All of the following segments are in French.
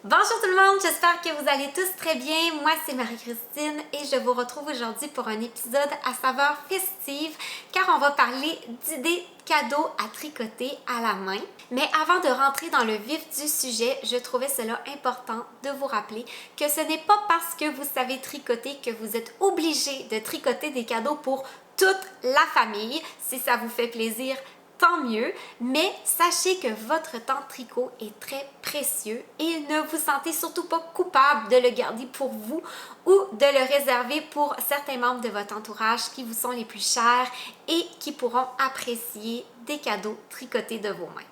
Bonjour tout le monde, j'espère que vous allez tous très bien. Moi c'est Marie-Christine et je vous retrouve aujourd'hui pour un épisode à saveur festive car on va parler d'idées cadeaux à tricoter à la main. Mais avant de rentrer dans le vif du sujet, je trouvais cela important de vous rappeler que ce n'est pas parce que vous savez tricoter que vous êtes obligé de tricoter des cadeaux pour toute la famille. Si ça vous fait plaisir, tant mieux, mais sachez que votre temps de tricot est très précieux et ne vous sentez surtout pas coupable de le garder pour vous ou de le réserver pour certains membres de votre entourage qui vous sont les plus chers et qui pourront apprécier des cadeaux tricotés de vos mains.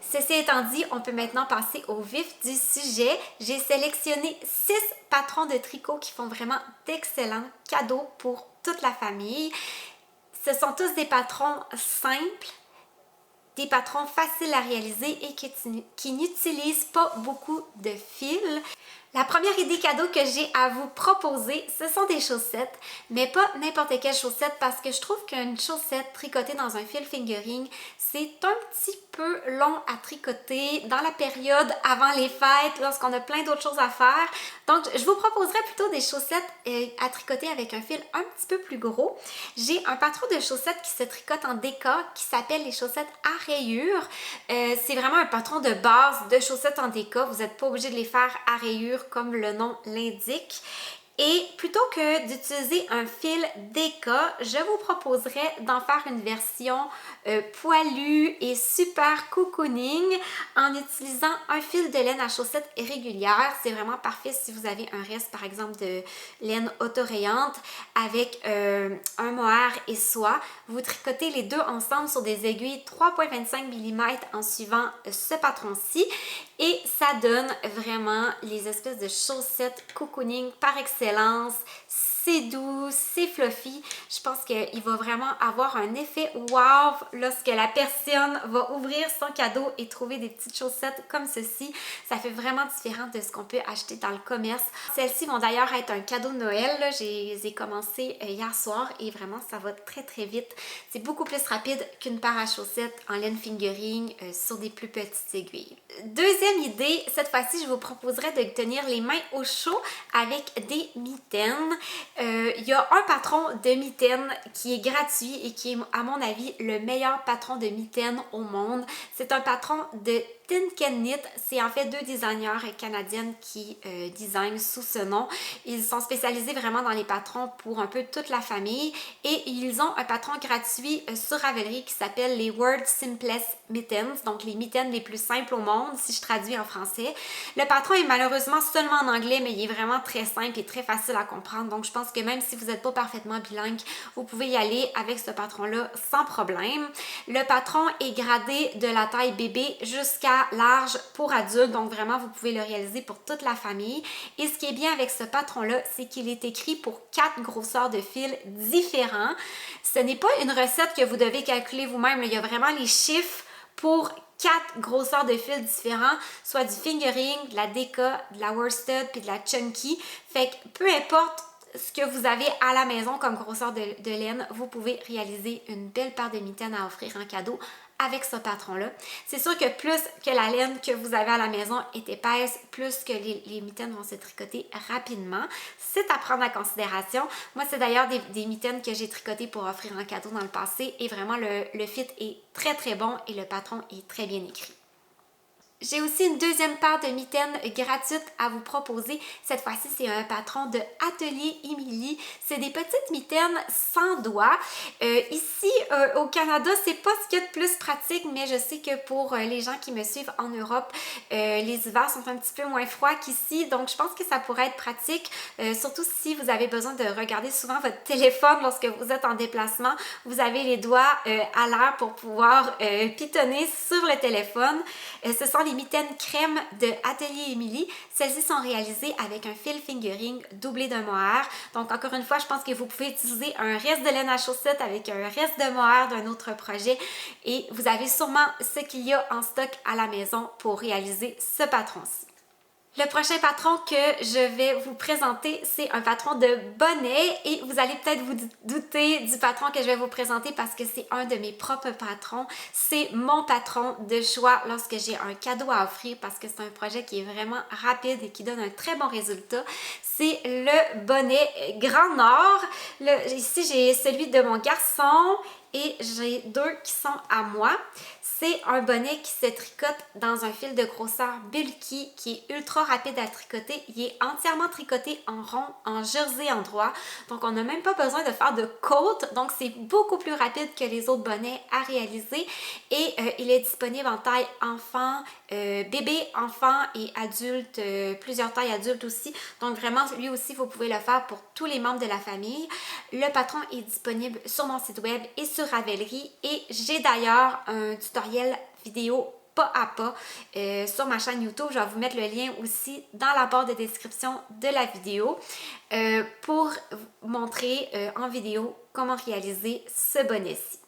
Ceci étant dit, on peut maintenant passer au vif du sujet. J'ai sélectionné 6 patrons de tricot qui font vraiment d'excellents cadeaux pour toute la famille. Ce sont tous des patrons simples, des patrons faciles à réaliser et qui n'utilisent pas beaucoup de fils. La première idée cadeau que j'ai à vous proposer, ce sont des chaussettes, mais pas n'importe quelle chaussette parce que je trouve qu'une chaussette tricotée dans un fil fingering, c'est un petit peu long à tricoter dans la période avant les fêtes, lorsqu'on a plein d'autres choses à faire. Donc, je vous proposerais plutôt des chaussettes à tricoter avec un fil un petit peu plus gros. J'ai un patron de chaussettes qui se tricote en déca qui s'appelle les chaussettes à rayures. C'est vraiment un patron de base de chaussettes en déca. Vous n'êtes pas obligé de les faire à rayures comme le nom l'indique. Et plutôt que d'utiliser un fil déca, je vous proposerais d'en faire une version poilue et super cocooning en utilisant un fil de laine à chaussettes régulière. C'est vraiment parfait si vous avez un reste par exemple de laine autorayante avec un mohair et soie. Vous tricotez les deux ensemble sur des aiguilles 3,25 mm en suivant ce patron-ci et ça donne vraiment les espèces de chaussettes cocooning par excellence. C'est doux, c'est fluffy. Je pense qu'il va vraiment avoir un effet wow lorsque la personne va ouvrir son cadeau et trouver des petites chaussettes comme ceci. Ça fait vraiment différent de ce qu'on peut acheter dans le commerce. Celles-ci vont d'ailleurs être un cadeau de Noël. Je les ai commencées hier soir et vraiment ça va très très vite. C'est beaucoup plus rapide qu'une paire à chaussettes en laine fingering sur des plus petites aiguilles. Deuxième idée, cette fois-ci je vous proposerais de tenir les mains au chaud avec des mitaines. Il y a un patron de mitaines qui est gratuit et qui est à mon avis le meilleur patron de mitaines au monde. C'est un patron de Tin Can Knit. C'est en fait deux designers canadiennes qui designent sous ce nom. Ils sont spécialisés vraiment dans les patrons pour un peu toute la famille et ils ont un patron gratuit sur Ravelry qui s'appelle les World's Simplest Mittens, donc les mitaines les plus simples au monde si je traduis en français. Le patron est malheureusement seulement en anglais mais il est vraiment très simple et très facile à comprendre, donc je pense que même si vous n'êtes pas parfaitement bilingue, vous pouvez y aller avec ce patron-là sans problème. Le patron est gradé de la taille bébé jusqu'à large pour adultes, donc vraiment vous pouvez le réaliser pour toute la famille. Et ce qui est bien avec ce patron-là, c'est qu'il est écrit pour 4 grosseurs de fils différents. Ce n'est pas une recette que vous devez calculer vous-même, il y a vraiment les chiffres pour 4 grosseurs de fils différents, soit du fingering, de la déca, de la worsted puis de la chunky. Fait que peu importe ce que vous avez à la maison comme grosseur de laine, vous pouvez réaliser une belle paire de mitaines à offrir en cadeau avec ce patron-là. C'est sûr que plus que la laine que vous avez à la maison est épaisse, plus que les mitaines vont se tricoter rapidement. C'est à prendre en considération. Moi, c'est d'ailleurs des mitaines que j'ai tricotées pour offrir en cadeau dans le passé et vraiment le fit est très très bon et le patron est très bien écrit. J'ai aussi une deuxième paire de mitaines gratuites à vous proposer. Cette fois-ci, c'est un patron de Atelier Émilie. C'est des petites mitaines sans doigts. Ici, au Canada, c'est pas ce qu'il y a de plus pratique, mais je sais que pour les gens qui me suivent en Europe, les hivers sont un petit peu moins froids qu'ici. Donc, je pense que ça pourrait être pratique, surtout si vous avez besoin de regarder souvent votre téléphone lorsque vous êtes en déplacement. Vous avez les doigts à l'air pour pouvoir pitonner sur le téléphone. Ce sont les mitaines crème de Atelier Émilie. Celles-ci sont réalisées avec un fil fingering doublé d'un mohair. Donc encore une fois, je pense que vous pouvez utiliser un reste de laine à chaussettes avec un reste de mohair d'un autre projet et vous avez sûrement ce qu'il y a en stock à la maison pour réaliser ce patron-ci. Le prochain patron que je vais vous présenter, c'est un patron de bonnet et vous allez peut-être vous douter du patron que je vais vous présenter parce que c'est un de mes propres patrons. C'est mon patron de choix lorsque j'ai un cadeau à offrir parce que c'est un projet qui est vraiment rapide et qui donne un très bon résultat. C'est le bonnet Grand Nord. Ici, j'ai celui de mon garçon et j'ai deux qui sont à moi. C'est un bonnet qui se tricote dans un fil de grosseur bulky qui est ultra rapide à tricoter. Il est entièrement tricoté en rond, en jersey endroit. Donc, on n'a même pas besoin de faire de côte. Donc, c'est beaucoup plus rapide que les autres bonnets à réaliser. Et il est disponible en taille enfant, bébé, enfant et adulte, plusieurs tailles adultes aussi. Donc, vraiment, lui aussi, vous pouvez le faire pour tous les membres de la famille. Le patron est disponible sur mon site web et sur Ravelry. Et j'ai d'ailleurs un tutoriel vidéo pas à pas sur ma chaîne YouTube. Je vais vous mettre le lien aussi dans la barre de description de la vidéo pour vous montrer en vidéo comment réaliser ce bonnet-ci.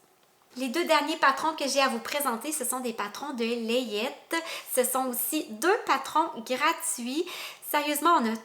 Les deux derniers patrons que j'ai à vous présenter, ce sont des patrons de Layette. Ce sont aussi deux patrons gratuits. Sérieusement, on a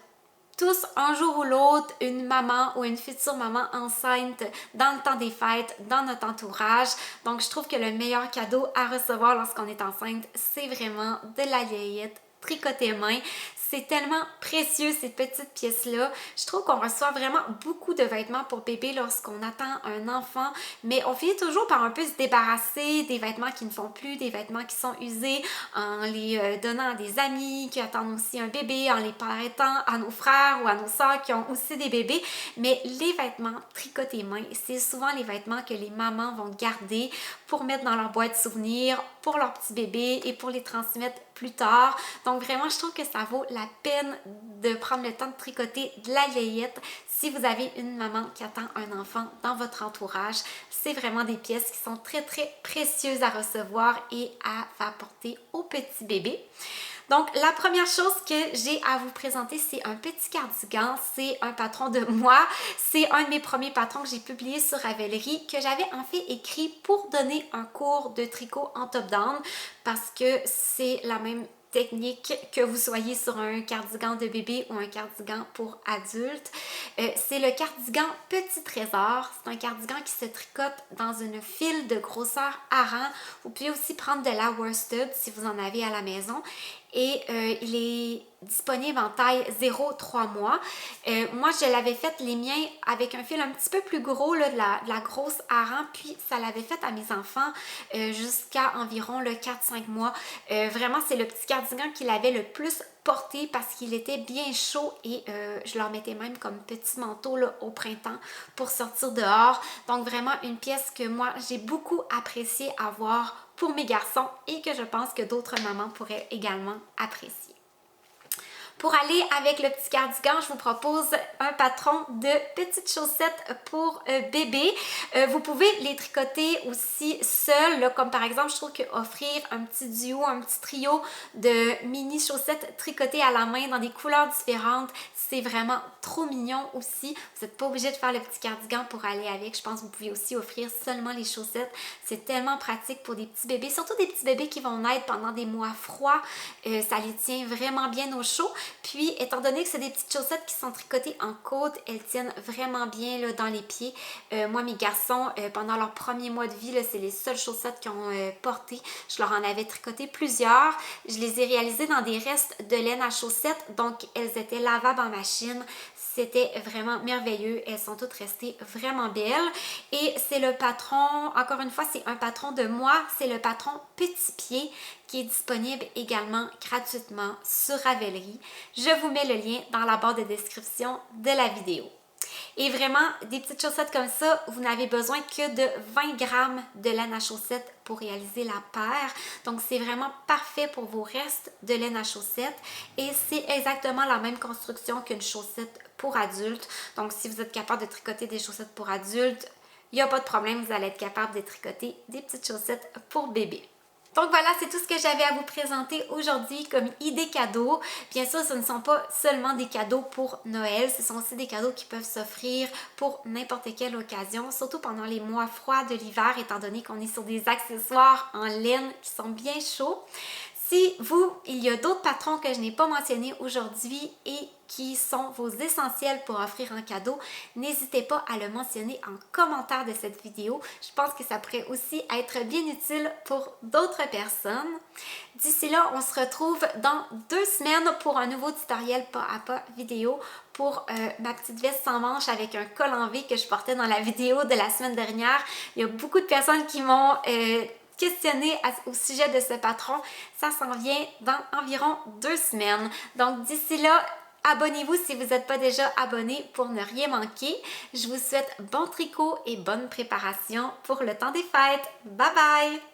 tous, un jour ou l'autre, une maman ou une future maman enceinte dans le temps des fêtes, dans notre entourage. Donc, je trouve que le meilleur cadeau à recevoir lorsqu'on est enceinte, c'est vraiment de la layette tricotée main. C'est tellement précieux ces petites pièces-là. Je trouve qu'on reçoit vraiment beaucoup de vêtements pour bébé lorsqu'on attend un enfant, mais on finit toujours par un peu se débarrasser des vêtements qui ne font plus, des vêtements qui sont usés, en les donnant à des amis qui attendent aussi un bébé, en les prêtant à nos frères ou à nos sœurs qui ont aussi des bébés. Mais les vêtements tricotés main, c'est souvent les vêtements que les mamans vont garder pour mettre dans leur boîte souvenirs, pour leur petit bébé et pour les transmettre plus tard. Donc vraiment, je trouve que ça vaut la peine de prendre le temps de tricoter de la layette si vous avez une maman qui attend un enfant dans votre entourage. C'est vraiment des pièces qui sont très très précieuses à recevoir et à faire porter au petit bébé. Donc, la première chose que j'ai à vous présenter, c'est un petit cardigan. C'est un patron de moi. C'est un de mes premiers patrons que j'ai publié sur Ravelry, que j'avais en fait écrit pour donner un cours de tricot en top-down parce que c'est la même technique que vous soyez sur un cardigan de bébé ou un cardigan pour adulte. C'est le cardigan Petit Trésor. C'est un cardigan qui se tricote dans une file de grosseur hareng. Vous pouvez aussi prendre de la worsted si vous en avez à la maison. Et il est disponible en taille 0-3 mois. Moi, je l'avais fait les miens avec un fil un petit peu plus gros, là, de la grosse hareng, puis ça l'avait fait à mes enfants jusqu'à environ le 4-5 mois. Vraiment, c'est le petit cardigan qui l'avait le plus porté parce qu'il était bien chaud et je leur mettais même comme petit manteau là, au printemps pour sortir dehors. Donc vraiment une pièce que moi j'ai beaucoup apprécié avoir pour mes garçons et que je pense que d'autres mamans pourraient également apprécier. Pour aller avec le petit cardigan, je vous propose un patron de petites chaussettes pour bébé. Vous pouvez les tricoter aussi seuls, là, comme par exemple, je trouve qu'offrir un petit duo, un petit trio de mini chaussettes tricotées à la main dans des couleurs différentes, c'est vraiment trop mignon aussi. Vous n'êtes pas obligé de faire le petit cardigan pour aller avec. Je pense que vous pouvez aussi offrir seulement les chaussettes. C'est tellement pratique pour des petits bébés, surtout des petits bébés qui vont naître pendant des mois froids. Ça les tient vraiment bien au chaud. Puis, étant donné que c'est des petites chaussettes qui sont tricotées en côte, elles tiennent vraiment bien là, dans les pieds. Moi, mes garçons, pendant leur premier mois de vie, c'est les seules chaussettes qu'ils ont portées. Je leur en avais tricoté plusieurs. Je les ai réalisées dans des restes de laine à chaussettes. Donc, elles étaient lavables en machine. C'était vraiment merveilleux. Elles sont toutes restées vraiment belles. Et c'est le patron, encore une fois, c'est un patron de moi. C'est le patron Petit Pied qui est disponible également gratuitement sur Ravelry. Je vous mets le lien dans la barre de description de la vidéo. Et vraiment, des petites chaussettes comme ça, vous n'avez besoin que de 20 grammes de laine à chaussettes pour réaliser la paire. Donc, c'est vraiment parfait pour vos restes de laine à chaussettes. Et c'est exactement la même construction qu'une chaussette pour adulte. Donc, si vous êtes capable de tricoter des chaussettes pour adultes, il n'y a pas de problème, vous allez être capable de tricoter des petites chaussettes pour bébé. Donc voilà, c'est tout ce que j'avais à vous présenter aujourd'hui comme idée cadeau. Bien sûr, ce ne sont pas seulement des cadeaux pour Noël, ce sont aussi des cadeaux qui peuvent s'offrir pour n'importe quelle occasion, surtout pendant les mois froids de l'hiver, étant donné qu'on est sur des accessoires en laine qui sont bien chauds. Si vous, il y a d'autres patrons que je n'ai pas mentionnés aujourd'hui et qui sont vos essentiels pour offrir un cadeau, n'hésitez pas à le mentionner en commentaire de cette vidéo. Je pense que ça pourrait aussi être bien utile pour d'autres personnes. D'ici là, on se retrouve dans 2 semaines pour un nouveau tutoriel pas à pas vidéo pour ma petite veste sans manches avec un col en V que je portais dans la vidéo de la semaine dernière. Il y a beaucoup de personnes qui m'ont questionné au sujet de ce patron. Ça s'en vient dans environ 2 semaines. Donc d'ici là, abonnez-vous si vous n'êtes pas déjà abonné pour ne rien manquer. Je vous souhaite bon tricot et bonne préparation pour le temps des fêtes. Bye bye!